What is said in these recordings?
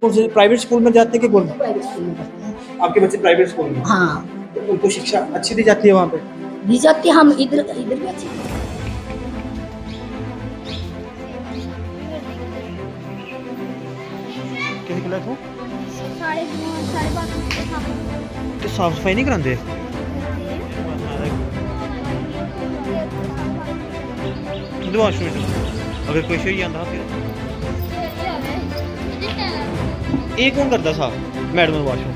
कौन से private school में जाते हैं कि गवर्नमेंट? प्राइवेट स्कूल में पढ़ते हैं। आपके बच्चे प्राइवेट स्कूल में? हाँ, तो उनको शिक्षा अच्छी दी जाती है वहाँ पे? दी जाती है। हम इधर इधर भी अच्छी क्या निकला था? साढ़े 12 तो साफ सफाई नहीं कराते? अगर कोई शोर आंदा फिर ये कौन करता साफ? Madam washroom?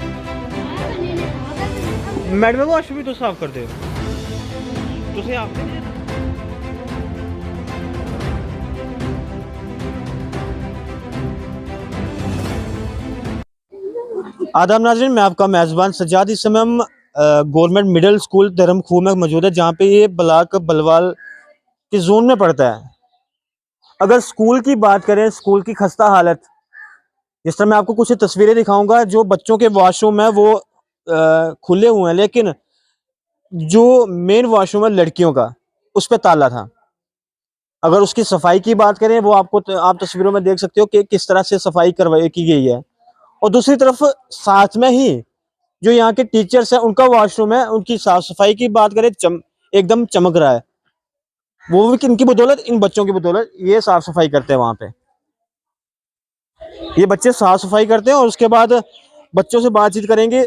मैडम वाशरूम भी तो साफ करते हो तुसे आप? आदाब नाज़रीन, मैं आपका मेज़बान सज्जाद। इस समय हम गवर्नमेंट मिडिल स्कूल धर्मखू में मौजूद है, जहाँ पे ये ब्लॉक बलवाल के जोन में पड़ता है। अगर स्कूल की बात करें, स्कूल की खस्ता हालत, जिस तरह मैं आपको कुछ तस्वीरें दिखाऊंगा, जो बच्चों के वॉशरूम है वो खुले हुए हैं, लेकिन जो मेन वॉशरूम है लड़कियों का, उस पर ताला था। अगर उसकी सफाई की बात करें, वो आपको आप तस्वीरों में देख सकते हो कि किस तरह से सफाई करवाई की गई है। और दूसरी तरफ साथ में ही जो यहाँ के टीचर्स हैं, उनका वॉशरूम है, उनकी साफ सफाई की बात करें, एकदम चमक रहा है। वो भी किनकी बदौलत? इन बच्चों की बदौलत ये साफ सफाई करते हैं वहां पे। ये बच्चे साफ सफाई करते हैं और उसके बाद बच्चों से बातचीत करेंगे।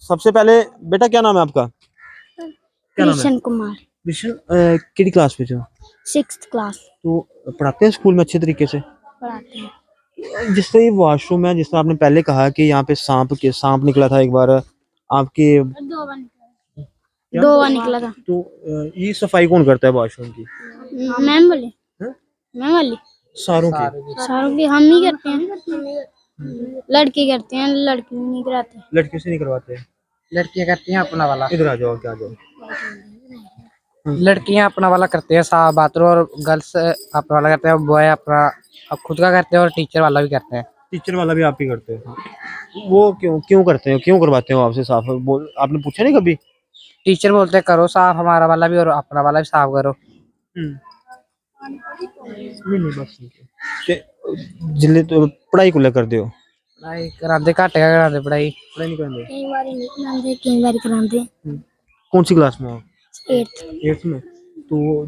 सबसे पहले, बेटा क्या नाम है आपका? क्या नाम है? कृष्ण कुमार, कृष्ण। किस क्लास में? जो 6th क्लास तो पढ़ाते हैं स्कूल में अच्छे तरीके से? पढ़ाते हैं। जिस तरह ये वॉशरूम है, जिस तरह आपने पहले कहा कि यहाँ पे सांप निकला था एक बार आपके, 2 बार निकला था। तो ये सफाई कौन करता है वॉशरूम की? मैम वाली, हैं? मैम वाली सारों की? सारों की हम ही करते हैं। लड़के करते हैं, लड़के नहीं कराते। लड़कियों से नहीं करवाते? लड़कियां करती हैं अपना वाला। इधर आ जाओ, क्या आ जाओ। लड़कियां अपना वाला करते हैं साफ बाथरूम, और गर्ल्स अपना वाला करते हैं, बॉय अपना अब खुद का करते हैं, और टीचर वाला भी करते हैं। टीचर वाला भी आप ही करते हैं? वो क्यों क्यों करते हैं, क्यों करवाते हो आपसे साफ? आपने पूछा नहीं कभी? टीचर बोलते हैं करो साफ हमारा वाला भी, और अपना वाला भी साफ करो। नहीं बस जिले तो पढ़ाई को लेकर दे हो? पढ़ाई कराते घट क्या कराते पढ़ाई पढ़ाई नहीं कराते? कई बार नहीं कराते, कई बार कराते। कौन सी क्लास में हो? 8th। 8th में? तो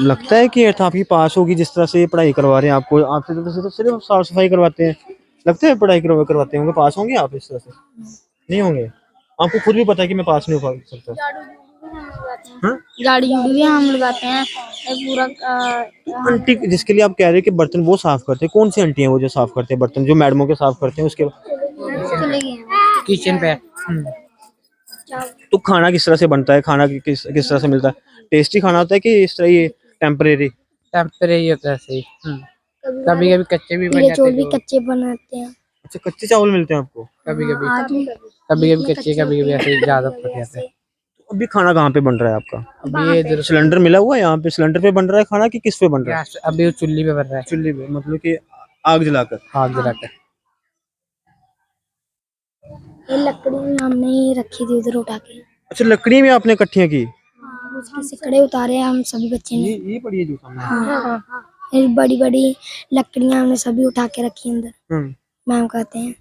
लगता है कि 8th आपकी पास होगी, जिस तरह से ये पढ़ाई करवा रहे हैं आपको। आपसे तो सिर्फ साफ सफाई करवाते हैं, लगता है पढ़ाई करवाते होंगे। पास होंगे आप इस तरह से? नहीं होंगे? आपको खुद भी पता है कि मैं पास नहीं हो सकता। झाड़ू झूड़ू भी हम लगाते हैं। पूरा आंटी जिसके लिए आप कह रहे हैं कि बर्तन वो साफ करते हैं, कौन सी आंटी है वो जो साफ करते हैं बर्तन, जो मैडमों के साफ करते हैं उसके? चले गए। किचन पे। तो खाना किस तरह से बनता है? खाना किस तरह से मिलता है? टेस्टी खाना होता है कि इस तरह ये टेम्परेरी? टेम्परेरी होता है सही। कभी कभी कच्चे भी बन ये जाते चौल भी हैं। कच्चे बनाते हैं। अच्छा, कच्चे चावल मिलते हैं आपको? कभी कभी कभी कच्चे, कभी कभी ऐसे ज्यादा पक जाते हैं। अभी खाना कहाँ पे बन रहा है आपका? अभी ये इधर सिलेंडर मिला हुआ है यहाँ पे? सिलेंडर पे बन रहा है खाना कि किस पे बन रहा है? गैस अभी वो चुल्ली पे बन रहा है। चूल्हे पे, मतलब कि आग जलाकर? आग जलाकर। ये लकड़ी हमने ही रखी थी उधर उठा के। अच्छा, लकड़ी में आपने इकट्ठियाँ की? उसके सिकड़े उतारे हम सभी बच्चे ने। ये पड़ी है जो सामने? हाँ, ये बड़ी बड़ी लकड़ियां हमने सभी उठा के रखी अंदर। मैम कहते हैं।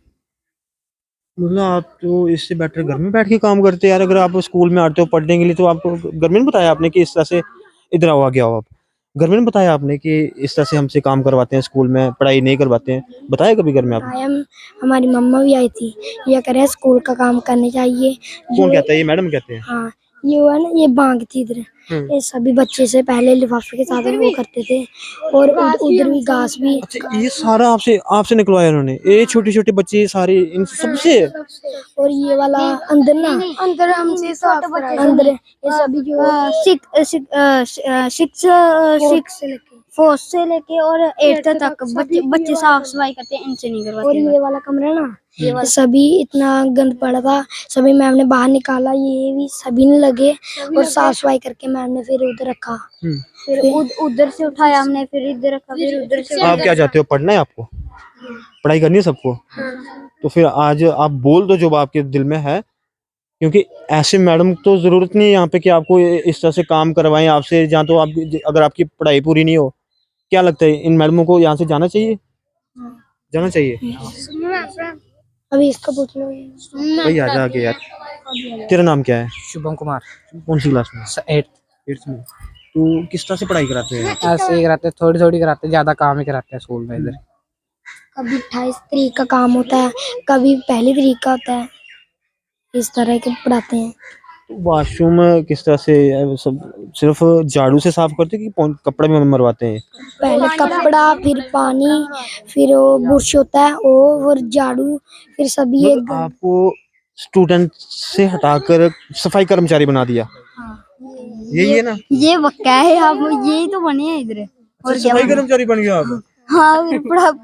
मतलब आप तो इससे बेटर घर में बैठ के काम करते हैं यार। अगर आप स्कूल में आते हो पढ़ने के लिए, तो आपको घर में नहीं बताया आपने कि इस तरह से इधर आओ, आगे आओ? आप घर में नहीं बताया आपने कि इस तरह से हमसे काम करवाते हैं, स्कूल में पढ़ाई नहीं करवाते हैं? बताया कभी घर में आपने? हमारी मम्मा भी आई थी, ये कह रहे हैं स्कूल का काम करने चाहिए। कौन कहता है? ये मैडम कहते हैं? हाँ, ये हुआ ना, ये बांग थी इधर। ये सभी बच्चे से पहले लिफाफे के साथ वो करते थे, और उधर भी घास भी। अच्छा, ये सारा आपसे निकलवाया उन्होंने? ये छोटे छोटे बच्चे सारे इन सबसे? और ये वाला अंदर ना, अंदर हमसे अंदर ये सभी जो 4th से लेके और 8th तक बच्चे साफ सफाई करते हैं, इनसे नहीं करवाते। और ये वाला कमरा ना, ये सभी इतना गंद पड़ा था, सभी मैम ने बाहर निकाला, ये भी सभी ने लगे और साफ सफाई करके मैम ने फिर उधर रखा। फिर उधर से उठाया हमने, फिर इधर रखा, फिर उधर से। आप क्या चाहते हो? पढ़ना है आपको? पढ़ाई करनी है सबको? तो फिर आज आप बोल दो जो आपके दिल में है, क्योंकि ऐसे मैडम तो जरूरत नहीं है यहाँ पे कि आपको इस तरह से काम करवाएं आपसे। जहाँ तो आप, अगर आपकी पढ़ाई पूरी नहीं हो, क्या लगता है इन मैडमों को यहाँ से जाना चाहिए? जाना चाहिए। अभी इसका पूछ लो। भाई आजा आगे यार। तेरा नाम क्या है? शुभम कुमार कौन सी क्लास में? 8। 8th में। तो किस तरह से पढ़ाई कराते हैं? ऐसे ही कराते, थोड़ी थोड़ी कराते, ज्यादा काम ही कराते हैं स्कूल में इधर। कभी 28 तारीख का काम होता है, कभी 1 तारीख का होता है, इस तरह के पढ़ाते हैं। वॉशरूम किस तरह से सब सिर्फ झाड़ू से साफ करते हैं कि कपड़े में मरवाते हैं? पहले कपड़ा, फिर पानी, फिर वो बुरश होता है वो, और झाड़ू, फिर सभी एक मतलब आपको स्टूडेंट से हटाकर सफाई कर्मचारी बना दिया, यही है ना? ये पक्का है, आप यही तो बने हैं इधर। और सफाई कर्मचारी बन गया आप? हाँ, फिर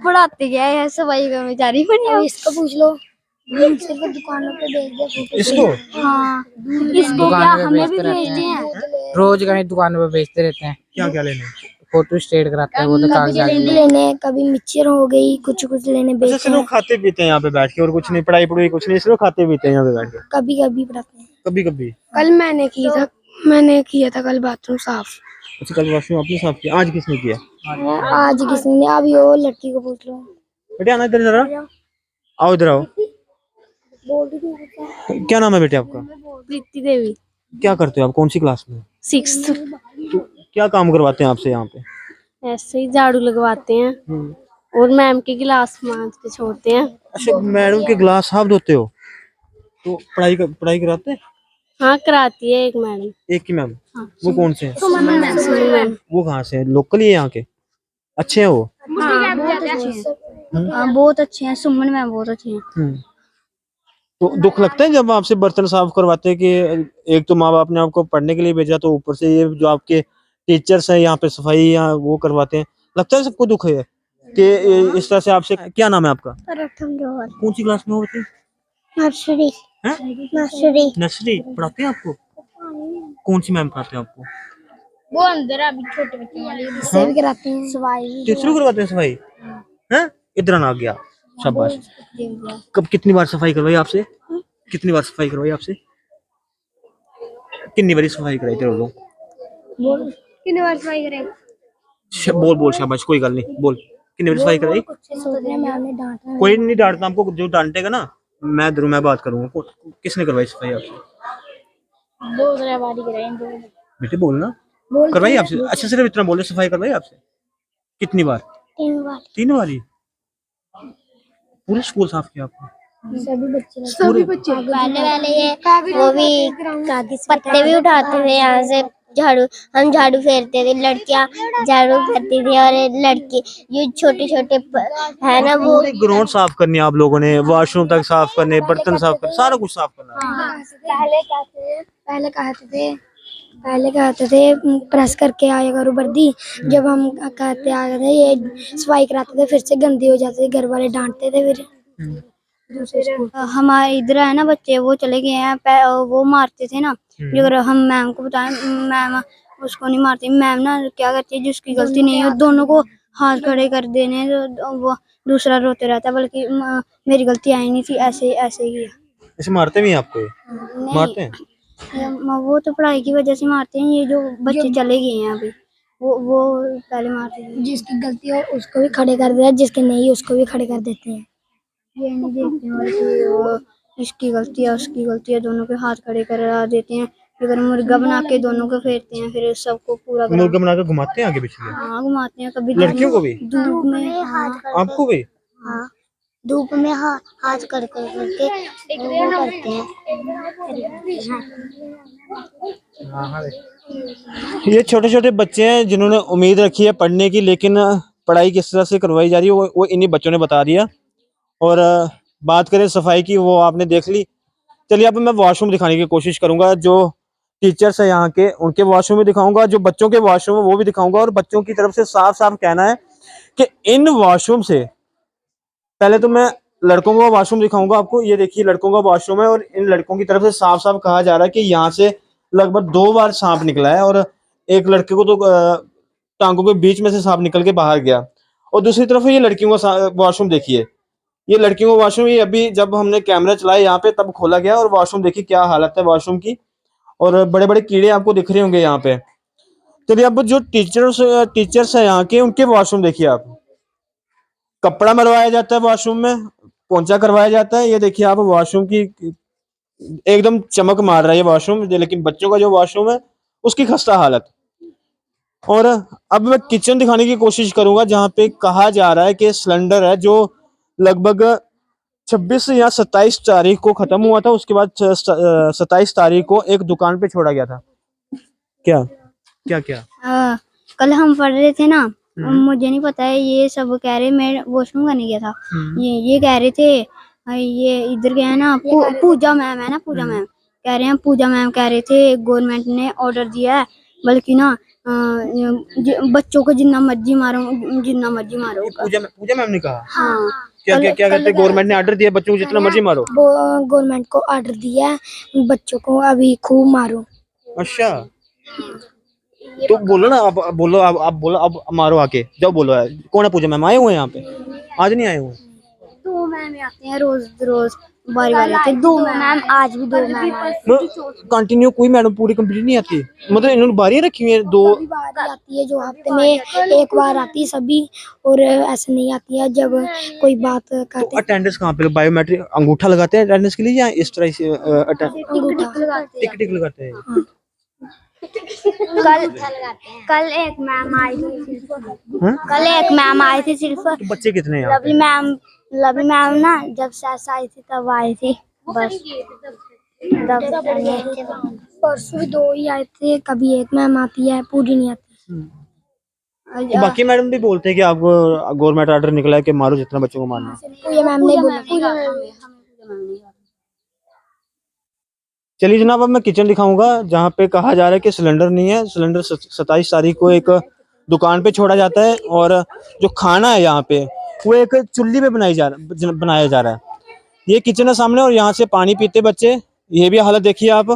पढ़ाते क्या है, सफाई कर्मचारी बने अब आप। इसको पूछ लो। सिर्फ दुकानों पे भेज दे फोटो। इसको हाँ, इसको क्या दुकान पे हमें भी बेचते रहते भेजते हैं, हैं। रोज कहीं दुकान पे बेचते रहते हैं। क्या क्या लेने? फोटो स्टेट कराते हैं वो, तो कागजात लेने, कभी मिक्सचर हो गई, कुछ कुछ लेने अच्छा बेचते सिर्फ हैं। खाते पीते हैं यहाँ पे बैठ के, और कुछ नहीं, पढ़ाई पढ़ाई कुछ नहीं, सिर्फ खाते पीते हैं यहाँ पे बैठ के? कभी कभी पढ़ाते हैं। कभी कभी। कल मैंने किया था कल बाथरूम साफ। अच्छा कल वॉशरूम आपने साफ किया, आज किसने किया? आज किसने नहीं, अभी वो लड़की को पूछ लो। बेटे आना इधर जरा, आओ इधर आओ। क्या नाम है बेटे आपका? प्रीति देवी, क्या करते हो आप, कौन सी क्लास में? 6th। तो क्या काम करवाते हैं आपसे यहाँ पे? ऐसे ही झाड़ू लगवाते हैं और मैम के गिलास मांज के छोड़ते हैं। अच्छा मैडम के ग्लास आप धोते हो? तो पढ़ाई कराते हैं? हाँ, कराती है एक मैडम। एक की मैम? हाँ। वो कौन से हैं? सुमन मैम। वो कहाँ से है, लोकल ही है यहाँ के? अच्छे हैं वो? हाँ, बहुत अच्छे हैं। हाँ, बहुत अच्छे हैं, सुमन मैम बहुत अच्छे हैं। तो दुख लगता है जब आपसे बर्तन साफ करवाते हैं कि एक तो माँ बाप ने आपको पढ़ने के लिए भेजा, तो ऊपर से ये जो आपके टीचर्स हैं यहाँ पे सफाई या वो करवाते हैं, लगता है सबको दुख है कि इस तरह से आपसे? क्या नाम है आपका? प्रथम जवाहर। कौन सी क्लास में हो बच्चे? नर्सरी। हैं? नर्सरी। नर्सरी पढ़ाते हैं आपको? कौन सी मैम पढ़ाते हैं आपको? वो अंदर अभी छोटे बच्चों वाली से भी कराते हैं सफाई। तीसरी करवाते हैं सफाई? हैं? इधर ना आ गया, शाबाश। कब कितनी बार सफाई करवाई आपसे? कितनी बार सफाई करवाई आपसे? कितनी बारी सफाई कराई तेरे लोग? कितने बार सफाई करे? बोल बोल, शाबाश, कोई गल नहीं, बोल कितनी बारी सफाई कराई? मैम ने डांटा। कोई नहीं डांटता हमको, जो डांटेगा ना मैं बात करूंगा। किसने करवाई सफाई आपसे? 2 बारी कराई। बेटे बोलना, करवाई आपसे? अच्छा सिर्फ इतना बोले, सफाई करवाई आपसे? कितनी बार? 3 बार। 3 बारी? पूरा स्कूल साफ किया आपको? सभी बच्चे पहले वाले ये वो भी पत्ते भी उठाते थे यहाँ से, हम झाड़ू फेरते थे, लड़कियां झाड़ू करती थी और लड़की ये छोटे छोटे है ना वो। पूरी ग्राउंड साफ करनी है आप लोगों ने, वॉशरूम तक साफ करने, बर्तन साफ करने, सारा कुछ साफ करना है। पहले कहते थे प्रेस करके आया करो वर्दी। जब हम कहते आ गए थे ये सफाई कराते थे, फिर से गंदी हो जाती थी, घर वाले डांटते थे। फिर हमारे इधर है ना बच्चे, वो चले गए हैं, वो मारते थे ना, जो अगर हम मैम को बताएं, मैम उसको नहीं मारती। मैम ना क्या करती है, जिसकी गलती नहीं है दोनों को हाथ खड़े कर देने, तो वो दूसरा रोते रहता है, बल्कि मेरी गलती आई नहीं थी, ऐसे ऐसे ही। ऐसे मारते भी हैं आपको ये? मारते हैं? वो तो पढ़ाई की वजह से मारते हैं, ये जो बच्चे चले गए हैं अभी वो पहले मारते थे। जिसकी गलती हो उसको भी खड़े कर देते हैं, जिसकी नहीं उसको भी खड़े कर देते हैं। ये नहीं देखते हैं कि वो इसकी गलती है उसकी गलती है, दोनों के हाथ खड़े करा देते हैं। फिर मुर्गा बना के दोनों को फेरते हैं, फिर सबको पूरा मुर्गा बनाकर घुमाते हैं आगे पीछे? हाँ, घुमाते हैं। कभी लड़कियों को भी? धूप में, आपको भी? हाँ, धूप में हाथ कर करके वो करते हैं। ये छोटे छोटे बच्चे हैं जिन्होंने उम्मीद रखी है पढ़ने की, लेकिन पढ़ाई किस तरह से करवाई जा रही है वो इन्हीं बच्चों ने बता दिया। और बात करें सफाई की, वो आपने देख ली। चलिए अब मैं वॉशरूम दिखाने की कोशिश करूंगा। जो टीचर्स है यहाँ के, उनके वॉशरूम भी दिखाऊंगा, जो बच्चों के वॉशरूम है वो भी दिखाऊंगा। और बच्चों की तरफ से साफ साफ कहना है कि इन वॉशरूम से, पहले तो मैं लड़कों का वॉशरूम दिखाऊंगा आपको। ये देखिए लड़कों का वॉशरूम है, और इन लड़कों की तरफ से साफ साफ कहा जा रहा है कि यहाँ से लगभग 2 बार सांप निकला है, और एक लड़के को तो टांगों के बीच में से सांप निकल के बाहर गया। और दूसरी तरफ ये लड़कियों का वॉशरूम देखिए, ये लड़कियों का वॉशरूम, ये अभी जब हमने कैमरा चलाया यहाँ पे तब खोला गया। और वॉशरूम देखिए क्या हालत है वॉशरूम की, और बड़े बड़े कीड़े आपको दिख रहे होंगे यहाँ पे। चलिए अब जो टीचर्स है यहाँ के, उनके वॉशरूम देखिए आप, कपड़ा मरवाया जाता है वॉशरूम में, पोंछा करवाया जाता है। ये देखिए आप वॉशरूम की एकदम चमक मार रहा है ये वॉशरूम, लेकिन बच्चों का जो वॉशरूम है उसकी खस्ता हालत। और अब मैं किचन दिखाने की कोशिश करूंगा जहां पे कहा जा रहा है कि सिलेंडर है जो लगभग 26 या 27 तारीख को खत्म हुआ था, उसके बाद 27 तारीख को एक दुकान पे छोड़ा गया था। क्या क्या क्या कल हम पढ़ रहे थे ना, मुझे नहीं पता है, ये सब कह रहे, मैं वॉशरूम करने गया था, ये कह रहे थे, ये इधर गया ना, पूजा मैम है ना, पूजा मैम कह रहे हैं, पूजा मैम कह रहे थे गवर्नमेंट ने ऑर्डर दिया है, बल्कि ना बच्चों को जितना मर्जी मारो, जितना मर्जी मारो। पूजा मैम ने कहा? हाँ। क्या क्या क्या कहते हैं, गवर्नमेंट ने ऑर्डर दिया बच्चों को जितना मर्जी मारो? गवर्नमेंट को ऑर्डर दिया है बच्चों को अभी खूब मारो। अच्छा, तो बोलो ना, आप बोलो, आप बोलो, अब मारो आके, जाओ बोलो। कौन है पूजा मैम? आए हुए हैं यहाँ पे? आज नहीं आए हुए? 2 मैम आते हैं रोज रोज, बारी बारी आते हैं 2 मैम, आज भी 2 मैम। कंटिन्यू कोई मैडम पूरी कंप्लीट नहीं आती? मतलब इन्होंने बारियां रखी हुई हैं 2? बारी आती है जो हफ्ते में एक बार आती है सभी, और ऐसे नहीं आती है जब कोई बात तो करते। अटेंडेंस कहाँ पे? बायोमेट्रिक अंगूठा लगाते हैं अटेंडेंस के लिए या इस तरह से टिक टिक लगाते हैं? कल एक मैम आई थी, कल एक मैम आई थी सिर्फ। तो बच्चे कितने हैं यहाँ पे? लवली मैम ना जब सास आई थी तब आई थी बस। परसों भी 2 ही आए थे, कभी एक मैम आती है, पूरी नहीं आती। तो बाकी मैडम भी बोलते हैं कि आपको गवर्नमेंट ऑर्डर निकला है कि मारो जितना बच्चों को मारना। पूजा मैम ने बोला। चलिए जनाब, अब मैं किचन दिखाऊंगा जहाँ पे कहा जा रहा है कि सिलेंडर नहीं है। सिलेंडर 27 तारीख को एक दुकान पे छोड़ा जाता है, और जो खाना है यहाँ पे वो एक चुल्ली पे बनाया जा रहा है। ये किचन है सामने, और यहाँ से पानी पीते बच्चे, ये भी हालत देखिए आप।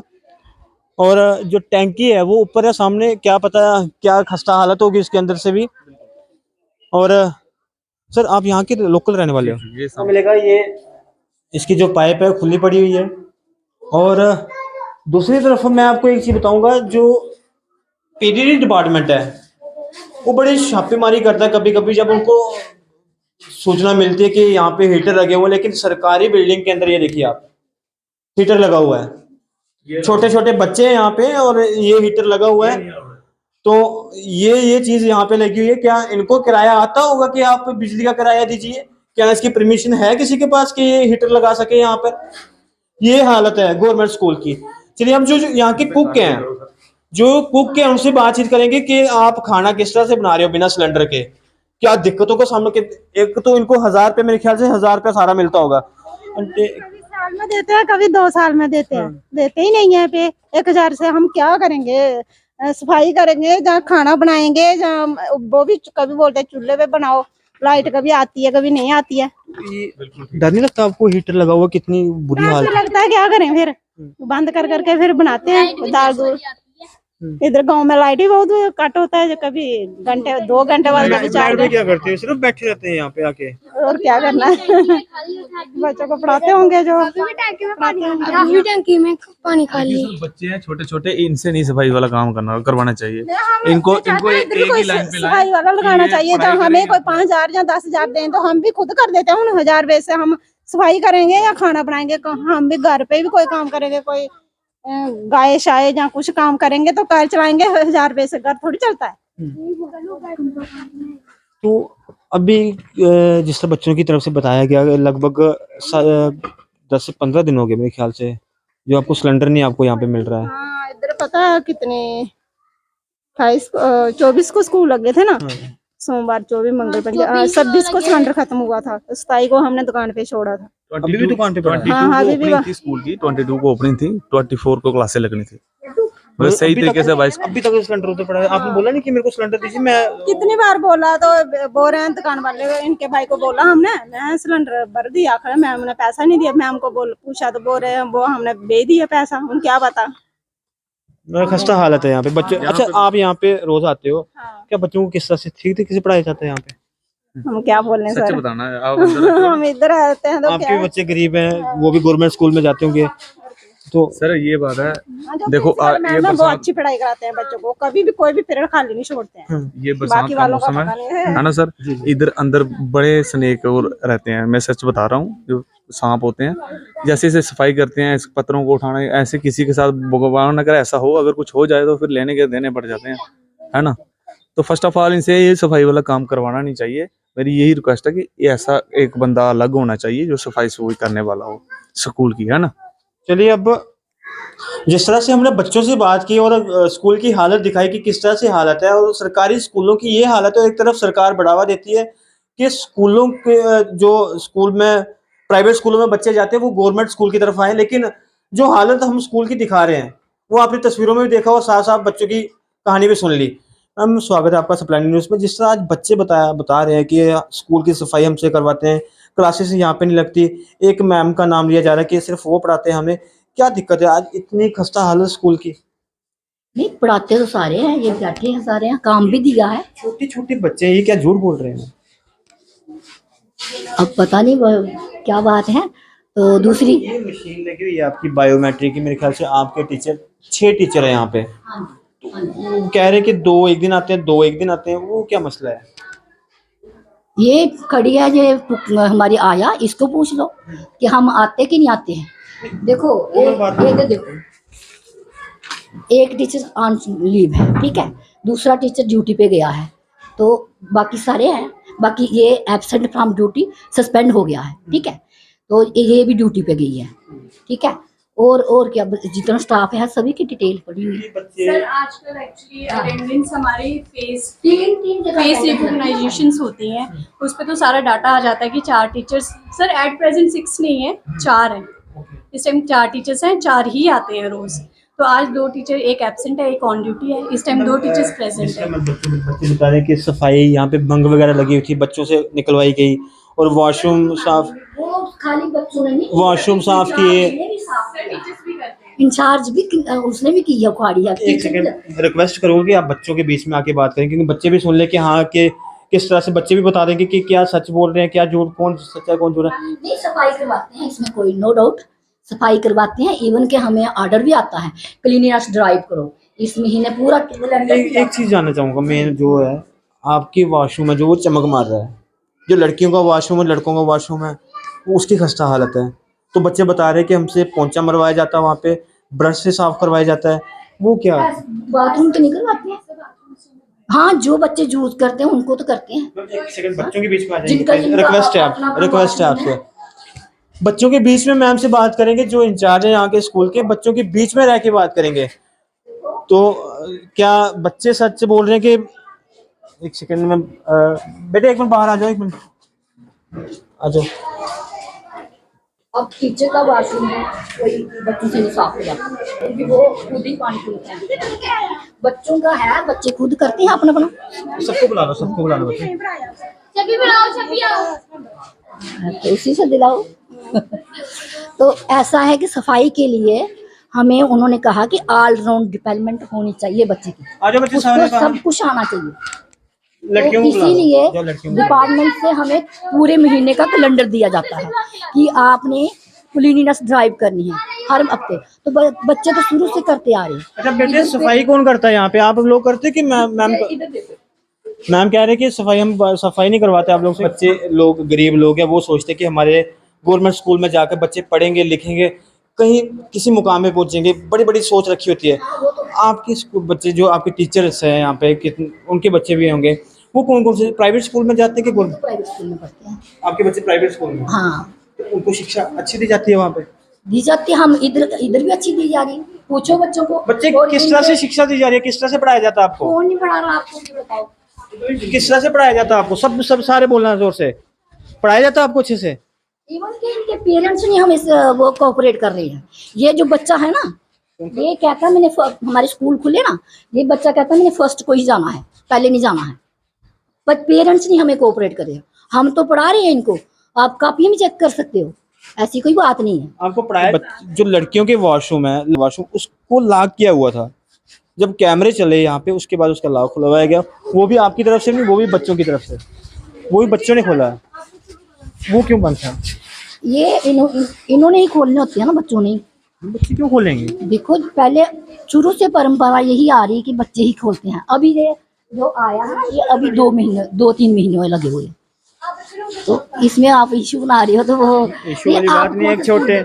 और जो टैंकी है वो ऊपर है सामने, क्या पता क्या खस्ता हालत होगी इसके अंदर से भी। और सर, आप यहाँ के लोकल रहने वाले हो? मिलेगा ये, इसकी जो पाइप है खुली पड़ी हुई है। और दूसरी तरफ मैं आपको एक चीज बताऊंगा, जो पीडीडी डिपार्टमेंट है वो बड़ी छापेमारी करता है कभी कभी, जब उनको सूचना मिलती है कि यहाँ पे हीटर लगे हुए हैं। लेकिन सरकारी बिल्डिंग के अंदर ये देखिए आप, हीटर लगा हुआ है, छोटे छोटे बच्चे हैं यहाँ पे, और ये हीटर लगा हुआ है। तो ये चीज यहाँ पे लगी हुई है, क्या इनको किराया आता होगा कि आप बिजली का किराया दीजिए? क्या इसकी परमिशन है किसी के पास कि ये हीटर लगा सके यहाँ पर? ये हालत है गवर्नमेंट स्कूल की। चलिए हम जो यहाँ के कुक हैं, उनसे बातचीत करेंगे कि आप खाना किस तरह से बना रहे हो बिना सिलेंडर के, क्या दिक्कतों का सामना। एक तो इनको 1000 रुपये, मेरे ख्याल से 1000 रुपया सारा मिलता होगा। साल में देते हैं, कभी 2 साल में देते हैं, देते ही नहीं है पे 1000 से हम क्या करेंगे? सफाई करेंगे, जहाँ खाना बनाएंगे, जहाँ वो भी कभी बोलते हैं चूल्हे पे बनाओ, लाइट कभी आती है कभी नहीं आती है। डर नहीं लगता आपको? हीटर लगा हुआ, कितनी बुरी हालत लगता है, क्या करें फिर? बंद कर करके फिर बनाते हैं दाल दूध। इधर गांव में लाइट ही बहुत कट होता है, जो कभी घंटे 2 घंटे बाद, कभी 4 घंटे। क्या करते हैं? सिर्फ बैठे रहते हैं यहाँ पे आके, और क्या करना है? बच्चों को पढ़ाते होंगे, जो टंकी में पानी खाली। बच्चे हैं छोटे छोटे, इनसे नहीं सफाई वाला काम करवाना चाहिए। इनको एक ही लाइन पे सफाई वाला लगाना चाहिए। तो हमें कोई 5000 या 10000 दें तो हम भी खुद कर देते हैं। उन 1000 रुपए से हम सफाई करेंगे या खाना बनाएंगे? हम भी घर पे भी कोई काम करेंगे, कोई गाय शाये या कुछ काम करेंगे तो घर चलाएंगे। 1000 रुपए से घर थोड़ी चलता है। तो अभी जिस तरह बच्चों की तरफ से बताया गया, लगभग 10 से 15 दिन हो गए मेरे ख्याल से, जो आपको सिलेंडर नहीं आपको यहाँ पे मिल रहा है। हाँ, इधर पता है कितने 24 को स्कूल लगे थे ना, सोमवार 24 मंगल 26 को सिलेंडर खत्म हुआ था, 27 को हमने दुकान पे छोड़ा था। अभी भी दुकान पे पड़ा है? हाँ, अभी भी थी स्कूल की 22 को ओपनिंग थी, 24 को क्लासें लगनी थी। बस सही तरीके से 22 अभी तक सिलेंडर उधर पड़ा है। आपने बोला नहीं कि मेरे को सिलेंडर दीजिए? मैं कितनी बार बोला, तो बोल रहे हैं दुकान वाले, इनके भाई को बोला हमने, मैं सिलेंडर भर दिया, खड़े मैम ने पैसा नहीं दिया। मैम को पूछा तो बोल रहे हैं वो हमने दे दिया पैसा। हम क्या बता, खस्ता हालत है यहाँ पे बच्चे। अच्छा, आप यहाँ पे रोज आते हो? हाँ। क्या बच्चों को किस तरह से ठीक तरीके से पढ़ाया जाता है यहाँ पे? हम क्या बोल रहे हैं सच सर, बताना है आप। हम इधर आते हैं तो आपके बच्चे गरीब हैं, वो भी गवर्नमेंट स्कूल में जाते होंगे, तो सर ये बात है, जो देखो, प्रिंसिपल ये मैम ना बहुत बरसात- अच्छी पढ़ाई कराते हैं बच्चों को, कभी भी कोई भी पीरियड खाली नहीं छोड़ते हैं। ये बरसात बाकी का वालों का मौसम पता नहीं है ना सर। इधर अंदर बड़े स्नेक और रहते हैं, मैं सच बता रहा हूँ, जो सांप होते हैं, जैसे जैसे सफाई करते हैं, इस पत्थरों को उठाना, ऐसे किसी के साथ भगवान अगर ऐसा हो, अगर कुछ हो जाए तो फिर लेने के देने पड़ जाते हैं, है ना। तो फर्स्ट ऑफ ऑल इनसे ये सफाई वाला काम करवाना नहीं चाहिए। मेरी यही रिक्वेस्ट है कि ये ऐसा एक बंदा अलग होना चाहिए जो सफाई सफाई करने वाला हो स्कूल की, है ना। चलिए, अब जिस तरह से हमने बच्चों से बात की और स्कूल की हालत दिखाई कि किस तरह से हालत है, और सरकारी स्कूलों की ये हालत है, एक तरफ सरकार बढ़ावा देती है कि स्कूलों के जो स्कूल में प्राइवेट स्कूलों में बच्चे जाते हैं वो गवर्नमेंट स्कूल की तरफ आए, लेकिन जो हालत हम स्कूल की दिखा रहे हैं वो आपने तस्वीरों में भी देखा और साथ साथ बच्चों की कहानी भी सुन ली। हम स्वागत है आपका सप्लाई न्यूज़ में। जिस तरह आज बच्चे बता रहे हैं कि स्कूल की सफाई हमसे करवाते हैं, क्लासेस यहाँ पे नहीं लगती, एक मैम का नाम लिया जा रहा है कि सिर्फ वो पढ़ाते हैं हमें। क्या दिक्कत है आज इतनी खस्ता हालत स्कूल की? नहीं, पढ़ाते तो सारे हैं, ये बैठे हैं सारे हैं, काम भी दिया है। छोटे छोटे बच्चे हैं, ये क्या झूठ बोल रहे हैं? अब पता नहीं वो क्या बात है। तो दूसरी, ये मशीन लगी हुई है आपकी बायोमेट्रिक की, मेरे ख्याल से आपके टीचर 6 टीचर है यहाँ पे, वो कह रहे हैं कि 2 एक दिन आते हैं, 2 एक दिन आते हैं, वो क्या मसला है? ये खड़ी है, ये हमारी आया, इसको पूछ लो कि हम आते कि नहीं आते हैं। देखो देखो, एक टीचर ऑन लीव है, ठीक है, दूसरा टीचर ड्यूटी पे गया है, तो बाकी सारे हैं। बाकी ये एब्सेंट फ्रॉम ड्यूटी सस्पेंड हो गया है, ठीक है, तो ये भी ड्यूटी पे गई है, ठीक है। और क्या, जितना स्टाफ है सभी की डिटेल पढ़ेंगे। सर आजकल एक्चुअली अटेंडेंस हमारी फेस तीन रिकॉग्नाइजेशंस होती हैं, उस पर तो सारा डाटा आ जाता है कि 4 टीचर्स, सर एट प्रेजेंट 6 नहीं है, 4 हैं इस टाइम, 4 टीचर्स हैं, 4 ही आते हैं रोज। तो आज 2 टीचर, एक एब्सेंट है, एक ऑन ड्यूटी है, इस टाइम 2 टीचर्स प्रेजेंट है। बच्चे बता रहे हैं कि सफाई यहाँ पे भंग वगैरह लगी हुई थी, बच्चों से निकलवाई गई, और वॉशरूम साफ, वो खाली बच्चों ने नहीं, वॉशरूम साफ किए। इंचार्ज भी उसने भी किया, उखाड़ी है। एक सेकंड रिक्वेस्ट करूंगा कि आप बच्चों के बीच में आके बात करें, क्योंकि बच्चे भी सुन ले कि हाँ कि किस तरह से, बच्चे भी बता देंगे कि क्या सच बोल रहे हैं, क्या झूठ, कौन सच्चा कौन झूठ है। नहीं, सफाई करवाते हैं, इसमें कोई नो डाउट सफाई करवाते हैं। इवन के हमें ऑर्डर भी आता है क्लीनिनेस ड्राइव करो, इस महीने पूरा एक चीज जानना चाहूंगा, मेन जो है आपकी वॉशरूम है जो वो चमक मार रहा है, जो लड़कियों का वॉशरूम है, लड़कों का वॉशरूम है, वो उसकी खस्ता हालत है। तो बच्चे बता रहे हैं कि हमसे पोंछा मरवाया जाता है, वहाँ पे ब्रश से साफ करवाया जाता है, वो क्या? बाथरूम तो नहीं करवाते हैं। हाँ, जो बच्चे यूज करते हैं उनको तो करते हैं। एक सेकंड बच्चों के बीच में आ जिनका- जाएंगे, जिनका रिक्वेस्ट है अपना रिक्वेस्ट है वॉशरूम आपसे, बच्चों के बीच में मैम से बात करेंगे, जो इंचार्ज है यहाँ के स्कूल के, बच्चों के बीच में रह के बात करेंगे। तो क्या बच्चे सच बोल रहे हैं कि, एक सेकंड में बेटे एक मिनट बाहर आ जाओ, एक मिनट आ जाओ। अब टीचर का वॉशरूम है, कोई बच्चों से नहीं साफ हो जाता, क्योंकि वो खुद ही पानी पीते हैं। बच्चों का है, बच्चे खुद करते हैं अपना अपना। सबको बुला लो, सबको बुला लो बच्चे। तो उसी से दिलाओ। तो ऐसा है कि सफाई के लिए हमें उन्होंने कहा कि ऑल राउंड डेवलपमेंट होनी चाहिए बच्चे की, आ जाओ बच्चे, उसको सारे सब कुछ आना चाहिए। लड़कियों तो को बुला लो, इसीलिए जो लड़कियों को। डिपार्टमेंट से हमें पूरे महीने का कैलेंडर दिया जाता है कि आपने क्लीनिनेस ड्राइव करनी है हर हफ्ते। तो बच्चे तो शुरू से करते आ रहे हैं। अच्छा बेटे, सफाई कौन करता है यहाँ पे? आप लोग करते हैं कि मैम मैम कह रहे हैं कि सफाई हम सफाई नहीं करवाते आप लोग से? बच्चे लोग गरीब लोग हैं, वो सोचते हैं कि हमारे गवर्नमेंट स्कूल में जाकर बच्चे पढ़ेंगे लिखेंगे, कहीं किसी मुकाम पे पहुंचेंगे, बड़ी बड़ी सोच रखी होती है। आपके स्कूल बच्चे, जो आपके टीचर्स हैं यहाँ पे, कितने उनके बच्चे भी होंगे, वो कौन कौन से प्राइवेट स्कूल में जाते हैं कि गवर्नमेंट? प्राइवेट स्कूल में पढ़ते हैं। आपके बच्चे प्राइवेट स्कूल में? हाँ, तो उनको शिक्षा अच्छी दी जाती है वहाँ पे? दी जाती है। हम इधर भी अच्छी दी जा रही। पूछो बच्चों को, बच्चे और किस तरह से शिक्षा दी जा रही है, किस तरह से पढ़ाया जाता है आपको? कौन नहीं पढ़ा रहा आपको, ये बताओ। किस तरह से पढ़ाया जाता है आपको? सब सारे बोलना जोर से। पढ़ाया जाता है आपको अच्छे से? इवन के इनके पेरेंट्स नहीं हमें वो कोऑपरेट कर रही है। ये जो बच्चा है ना, ये कहता है मैंने हमारे स्कूल खुले ना, ये बच्चा कहता है मैंने फर्स्ट को ही जाना है, पहले नहीं जाना है। पर पेरेंट्स नहीं हमें कोऑपरेट कर रहे हैं। हम तो पढ़ा रहे हैं इनको, आप कॉपी में चेक कर सकते हो, ऐसी कोई बात नहीं है। आपको पढ़ाया? जो लड़कियों के वॉशरूम है, वॉशरूम उसको लॉक किया हुआ था, जब कैमरे चले यहाँ पे उसके बाद उसका लॉक खुलवाया गया। वो भी आपकी तरफ से नहीं, वो भी बच्चों की तरफ से, वो भी बच्चों ने खोला है। वो क्यों बंद था? ये इन्होंने ही खोलने होते हैं ना, बच्चों ने। बच्चे क्यों खोलेंगे? देखो पहले शुरू से परंपरा यही आ रही है कि बच्चे ही खोलते हैं। अभी ये जो आया है ये अभी 2-3 महीने हुए लगे हुए, तो इसमें आप इशू बना रहे हो तो वो इशू वाली बात नहीं है। एक छोटे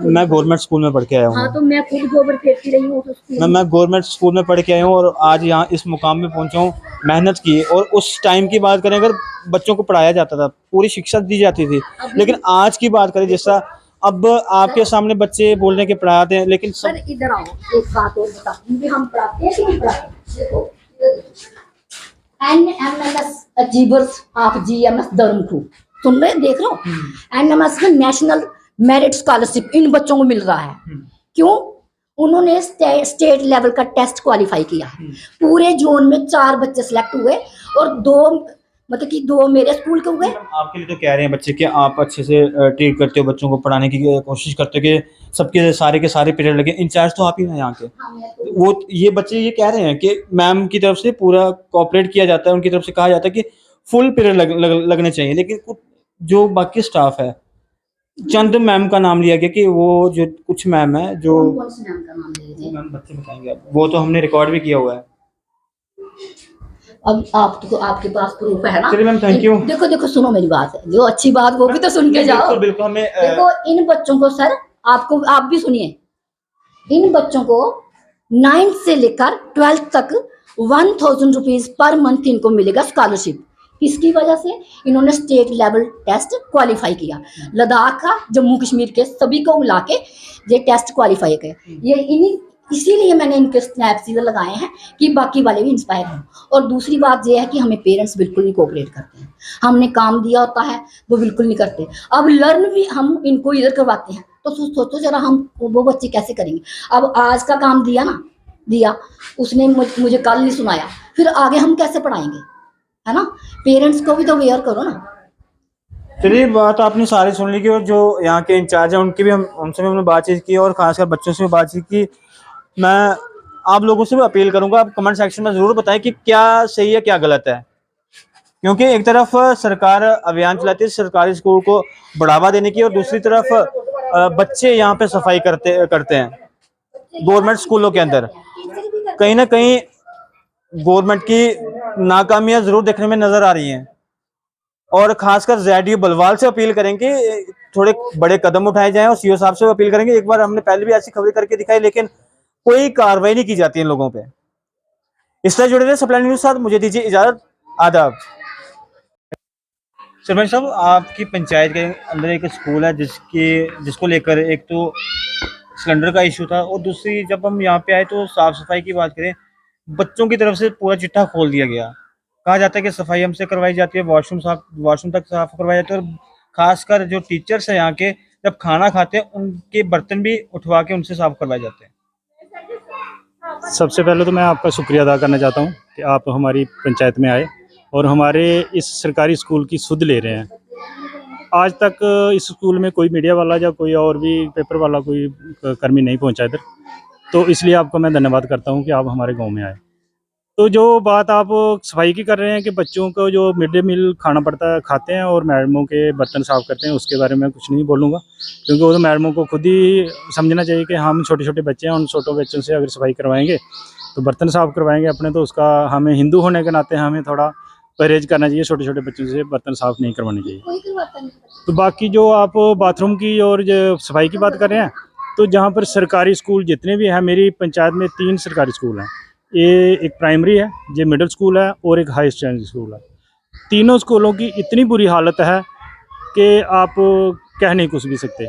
मैं गवर्नमेंट स्कूल में पढ़ के आया हाँ हूँ। तो मैं खुद गोबर फेंकती रही हूँ तो स्कूल मैं गवर्नमेंट स्कूल में पढ़ के आया हूँ और आज यहाँ इस मुकाम में पहुँचा हूँ, मेहनत की। और उस टाइम की बात करें, अगर बच्चों को पढ़ाया जाता था, पूरी शिक्षा दी जाती थी। लेकिन आज की बात करें, जैसा अब आपके सामने बच्चे बोल रहे हैं कि पढ़ाते हैं, लेकिन सर इधर आओ, एक बात और बता, क्योंकि हम पढ़ाते हैं कि नहीं पढ़ाते। देखो NMS अचीवर्स ऑफ GMS धर्मखू, सुन रहे देख रहे हो। NMS में नेशनल मेरिट स्कॉलरशिप इन बच्चों को मिल रहा है। क्यों? उन्होंने स्टेट लेवल का टेस्ट क्वालिफाई किया। पूरे जोन में 4 बच्चे सिलेक्ट हुए और 2 मेरे स्कूल के हुए। आपके लिए तो कह रहे हैं बच्चे कि आप अच्छे से ट्रीट करते हो, बच्चों को पढ़ाने की कोशिश करते हो कि सबके सारे के सारे पीरियड लगे। इंचार्ज तो आप ही हैं यहाँ के। वो ये बच्चे ये कह रहे हैं कि मैम की तरफ से पूरा कोऑपरेट किया जाता है, उनकी तरफ से कहा जाता है कि फुल पीरियड लगने चाहिए। लेकिन जो बाकी स्टाफ है, चंद मैम का नाम लिया गया कि वो जो कुछ मैम है जो कौन सी मैम का नाम ले लीजिए? मैम बच्चे बताएंगे आप, वो तो हमने रिकॉर्ड भी किया हुआ है। अब आपके पास प्रूफ है ना? चलिए मैम, थैंक यू। देखो सुनो मेरी बात, जो अच्छी बात वो भी तो सुन के जाओ। बिल्कुल हमें देखो इन बच्चों को सर, आप भी सुनिए, इन बच्चों को 9th से लेकर 12th तक 1000 रुपीज पर मंथ इनको मिलेगा स्कॉलरशिप। किसकी वजह से? इन्होंने स्टेट लेवल टेस्ट क्वालिफाई किया। लद्दाख का, जम्मू कश्मीर के सभी को मिला के ये टेस्ट क्वालिफाई किया। ये इसीलिए मैंने इनके स्नैप सीधे लगाए हैं कि बाकी वाले भी इंस्पायर हों। और दूसरी बात ये है कि हमें पेरेंट्स बिल्कुल नहीं कोऑपरेट करते हैं। हमने काम दिया होता है वो बिल्कुल नहीं करते। अब लर्न भी हम इनको इधर करवाते हैं, तो सोचो जरा हम वो बच्चे कैसे करेंगे। अब आज का काम दिया उसने मुझे कल नहीं सुनाया, फिर आगे हम कैसे पढ़ाएंगे, है ना? पेरेंट्स को भी तो अवेयर करो ना। चलिए, बात आपने सारी सुन ली कि और जो यहाँ के इंचार्ज हैं उनकी भी उनसे भी हमने बातचीत की और खासकर बच्चों से भी बातचीत की। मैं आप लोगों से भी अपील करूंगा, आप कमेंट सेक्शन में ज़रूर बताएं कि क्या सही है क्या गलत है। क्योंकि एक तरफ सरकार अभियान चलाती है सरकारी स्कूल को बढ़ावा देने की, और दूसरी तरफ बच्चे यहाँ पे सफाई करते हैं गवर्नमेंट स्कूलों के अंदर। कहीं ना कहीं गवर्नमेंट की नाकामियां जरूर देखने में नजर आ रही हैं। और खासकर ZDU बलवाल से अपील करेंगे थोड़े बड़े कदम उठाए जाएं, और CO साहब से अपील करेंगे। एक बार हमने पहले भी ऐसी खबरें करके दिखाई, लेकिन कोई कार्रवाई नहीं की जाती इन लोगों पे। इस तरह जुड़े रहे सप्लाई न्यूज़ साथ। मुझे दीजिए इजाजत, आदाब। सरपंच साहब, आपकी पंचायत के अंदर एक स्कूल है जिसको लेकर एक तो सिलेंडर का इशू था, और दूसरी जब हम यहाँ पे आए तो साफ सफाई की बात करें, बच्चों की तरफ से पूरा चिट्ठा खोल दिया गया। कहा जाता है कि सफाई हमसे करवाई जाती है, वॉशरूम तक साफ करवाया जाता है, और खासकर जो टीचर्स हैं यहाँ के, जब खाना खाते हैं उनके बर्तन भी उठवा के उनसे साफ करवाए जाते हैं। सबसे पहले तो मैं आपका शुक्रिया अदा करना चाहता हूँ कि आप हमारी पंचायत में आए और हमारे इस सरकारी स्कूल की सुध ले रहे हैं। आज तक इस स्कूल में कोई मीडिया वाला या कोई और भी पेपर वाला कोई कर्मी नहीं पहुंचा इधर, तो इसलिए आपको मैं धन्यवाद करता हूं कि आप हमारे गांव में आए। तो जो बात आप सफाई की कर रहे हैं कि बच्चों को जो मिड डे मील खाना पड़ता है खाते हैं और मैडमों के बर्तन साफ़ करते हैं, उसके बारे में कुछ नहीं बोलूँगा, क्योंकि वो तो मैडमों को खुद ही समझना चाहिए कि हम छोटे छोटे बच्चे हैं, उन छोटे बच्चों से अगर सफाई करवाएंगे तो बर्तन साफ़ करवाएंगे अपने, तो उसका हमें हिंदू होने के नाते हमें थोड़ा परहेज करना चाहिए। छोटे छोटे बच्चों से बर्तन साफ़ नहीं करवाने चाहिए। तो बाकी जो आप बाथरूम की और जो सफाई की बात कर रहे हैं, तो जहाँ पर सरकारी स्कूल जितने भी हैं, मेरी पंचायत में 3 सरकारी स्कूल हैं। ये एक प्राइमरी है, ये मिडिल स्कूल है और एक हाई स्टैंडर्ड स्कूल है। तीनों स्कूलों की इतनी बुरी हालत है कि आप कह नहीं कुछ भी सकते।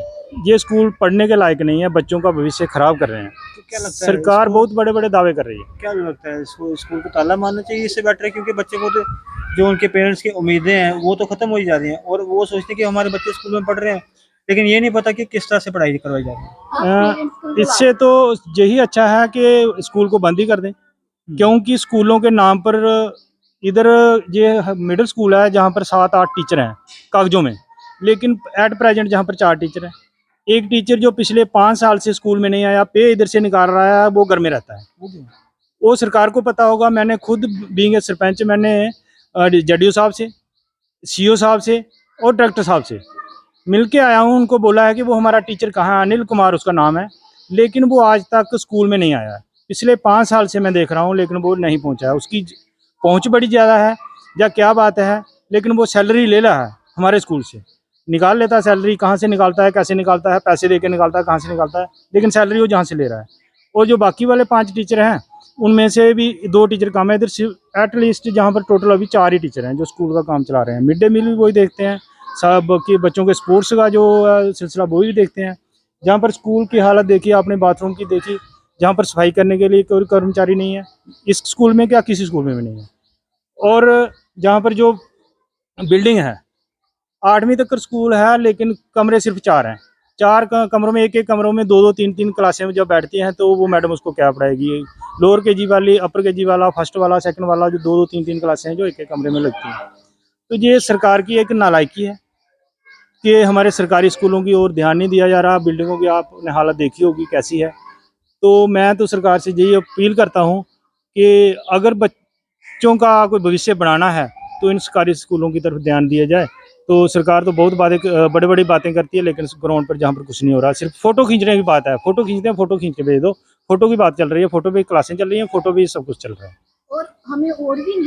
ये स्कूल पढ़ने के लायक नहीं है, बच्चों का भविष्य खराब कर रहे हैं। तो क्या लगता है सरकार बहुत बड़े बड़े दावे कर रही है। क्या लगता है स्कूल को ताला मारना चाहिए, इससे बेटर है? क्योंकि बच्चे को तो जो उनके पेरेंट्स की उम्मीदें हैं वो तो खत्म हो ही जा रही हैं, और वो सोचते हैं कि हमारे बच्चे स्कूल में पढ़ रहे हैं, लेकिन ये नहीं पता कि किस तरह से पढ़ाई करवाई जा रही है। इससे तो यही अच्छा है कि स्कूल को बंद ही कर दें, क्योंकि स्कूलों के नाम पर इधर ये मिडिल स्कूल है जहाँ पर 7-8 टीचर हैं कागजों में, लेकिन एट प्रेजेंट जहाँ पर 4 टीचर हैं। एक टीचर जो पिछले 5 साल से स्कूल में नहीं आया, पे इधर से निकाल रहा है, वो घर में रहता है। वो सरकार को पता होगा। मैंने खुद बीइंग सरपंच, मैंने ZDO साहब से, CO साहब से और डायरेक्टर साहब से मिल के आया हूँ, उनको बोला है कि वो हमारा टीचर कहाँ है, अनिल कुमार उसका नाम है, लेकिन वो आज तक स्कूल में नहीं आया है। पिछले 5 साल से मैं देख रहा हूँ, लेकिन वो नहीं पहुँचा है। उसकी पहुँच बड़ी ज़्यादा है या क्या बात है, लेकिन वो सैलरी ले रहा है हमारे स्कूल से, निकाल लेता है सैलरी। कहाँ से निकालता है, कैसे निकालता है, पैसे दे के निकालता है, कहाँ से निकालता है, लेकिन सैलरी वो जहाँ से ले रहा है। और जो बाकी वाले 5 टीचर हैं, उनमें से भी 2 टीचर कम है। इधर एटलीस्ट जहाँ पर टोटल अभी 4 ही टीचर हैं जो स्कूल का काम चला रहे हैं। मिड डे मील भी वही देखते हैं, सब कि बच्चों के स्पोर्ट्स का जो सिलसिला वो भी देखते हैं। जहाँ पर स्कूल की हालत देखी आपने, बाथरूम की देखी, जहाँ पर सफाई करने के लिए कोई कर्मचारी नहीं है इस स्कूल में, क्या किसी स्कूल में भी नहीं है। और जहाँ पर जो बिल्डिंग है, 8वीं तक का स्कूल है, लेकिन कमरे सिर्फ 4 हैं। 4 कमरों में, एक कमरों में 2-2 3-3 क्लासें जब बैठती हैं तो वो मैडम उसको क्या पढ़ाएगी। लोअर केजी वाली, अपर केजी वाला, फर्स्ट वाला, सेकंड वाला, जो 2-2 3-3 क्लासें हैं जो एक कमरे में लगती हैं। तो ये सरकार की एक नालायकी है कि हमारे सरकारी स्कूलों की ओर ध्यान नहीं दिया जा रहा। बिल्डिंगों की आपने हालत देखी होगी कैसी है। तो मैं तो सरकार से यही अपील करता हूँ कि अगर बच्चों का कोई भविष्य बनाना है तो इन सरकारी स्कूलों की तरफ ध्यान दिया जाए। तो सरकार तो बहुत बड़ी बड़ी बातें करती है, लेकिन ग्राउंड पर जहाँ पर कुछ नहीं हो रहा, सिर्फ फोटो खींचने की बात है। फोटो खींचते हैं, फोटो खींच के भेज दो, फोटो की बात चल रही है, फोटो पे क्लासें चल रही हैं, फोटो भी सब कुछ चल रहा है। और हमें और भी